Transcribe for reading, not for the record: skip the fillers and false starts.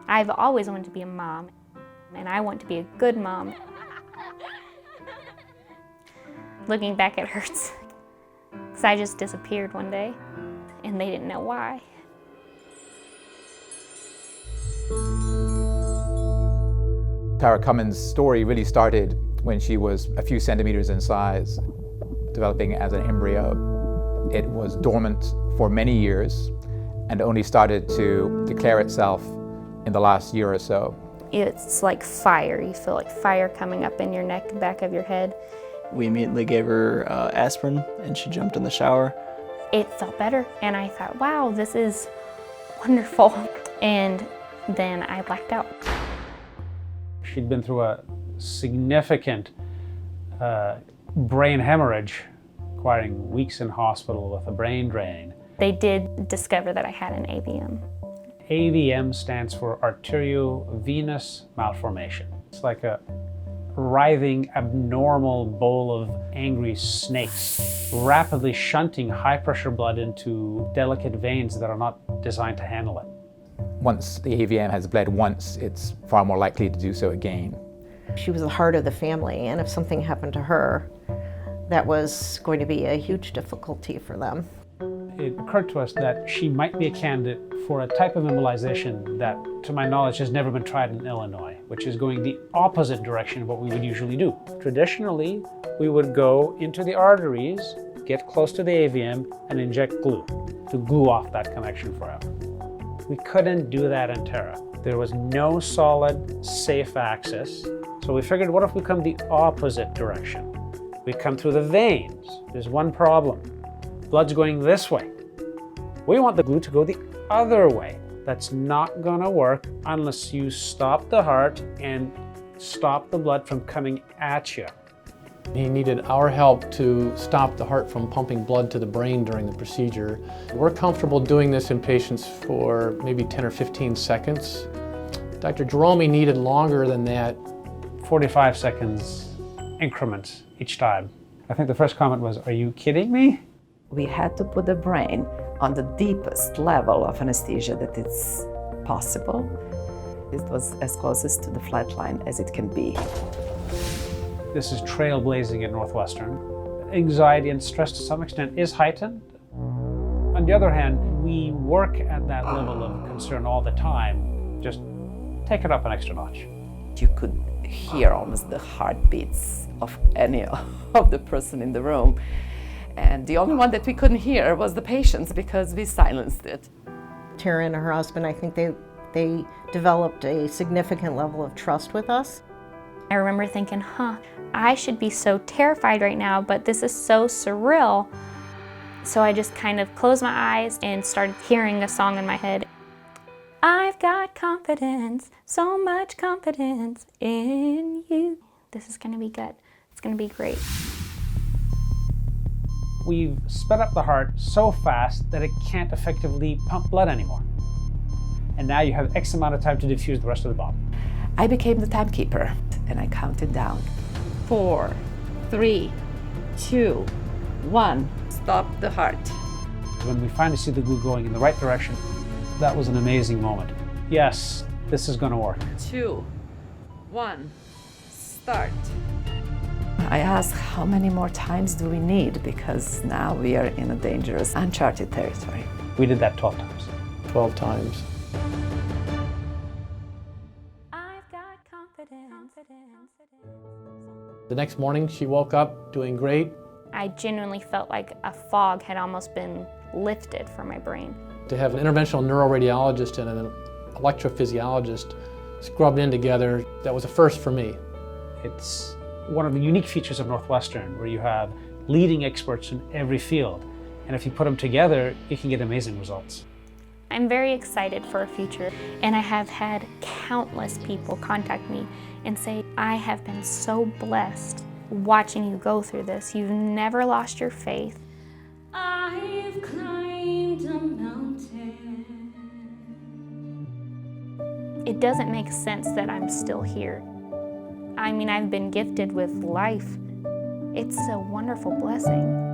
I've always wanted to be a mom, and I want to be a good mom. Looking back, it hurts, because I just disappeared one day, and they didn't know why. Terrah Cummins' story really started when she was a few centimeters in size, developing as an embryo. It was dormant for many years and only started to declare itself in the last year or so. It's like fire. You feel like fire coming up in your neck and back of your head. We immediately gave her aspirin, and she jumped in the shower. It felt better, and I thought, wow, this is wonderful. And then I blacked out. She'd been through a significant brain hemorrhage, requiring weeks in hospital with a brain drain. They did discover that I had an AVM. AVM stands for arteriovenous malformation. It's like a writhing, abnormal bowl of angry snakes, rapidly shunting high-pressure blood into delicate veins that are not designed to handle it. Once the AVM has bled once, it's far more likely to do so again. She was the heart of the family, and if something happened to her, that was going to be a huge difficulty for them. It occurred to us that she might be a candidate for a type of embolization that, to my knowledge, has never been tried in Illinois, which is going the opposite direction of what we would usually do. Traditionally, we would go into the arteries, get close to the AVM, and inject glue to glue off that connection forever. We couldn't do that in Terrah. There was no solid, safe access, so we figured, what if we come the opposite direction? We come through the veins. There's one problem. Blood's going this way. We want the glue to go the other way. That's not gonna work unless you stop the heart and stop the blood from coming at you. He needed our help to stop the heart from pumping blood to the brain during the procedure. We're comfortable doing this in patients for maybe 10 or 15 seconds. Dr. Jerome needed longer than that. 45 seconds increments each time. I think the first comment was, "Are you kidding me?" We had to put the brain on the deepest level of anesthesia that it's possible. It was as closest to the flat line as it can be. This is trailblazing at Northwestern. Anxiety and stress to some extent is heightened. On the other hand, we work at that level of concern all the time. Just take it up an extra notch. You could hear almost the heartbeats of any of the person in the room. And the only one that we couldn't hear was the patients, because we silenced it. Terrah and her husband, I think they developed a significant level of trust with us. I remember thinking, I should be so terrified right now, but this is so surreal. So I just kind of closed my eyes and started hearing a song in my head. I've got confidence, so much confidence in you. This is gonna be good. It's gonna be great. We've sped up the heart so fast that it can't effectively pump blood anymore. And now you have X amount of time to diffuse the rest of the bomb. I became the timekeeper, and I counted down. 4, 3, 2, 1. Stop the heart. When we finally see the glue going in the right direction, that was an amazing moment. Yes, this is gonna work. 2, 1, start. I asked, how many more times do we need? Because now we are in a dangerous, uncharted territory. We did that 12 times. 12 times. I've got confidence. The next morning, she woke up doing great. I genuinely felt like a fog had almost been lifted from my brain. To have an interventional neuroradiologist and an electrophysiologist scrubbed in together, that was a first for me. It's one of the unique features of Northwestern, where you have leading experts in every field. And if you put them together, you can get amazing results. I'm very excited for a future, and I have had countless people contact me and say, I have been so blessed watching you go through this. You've never lost your faith. I've climbed a mountain. It doesn't make sense that I'm still here. I mean, I've been gifted with life. It's a wonderful blessing.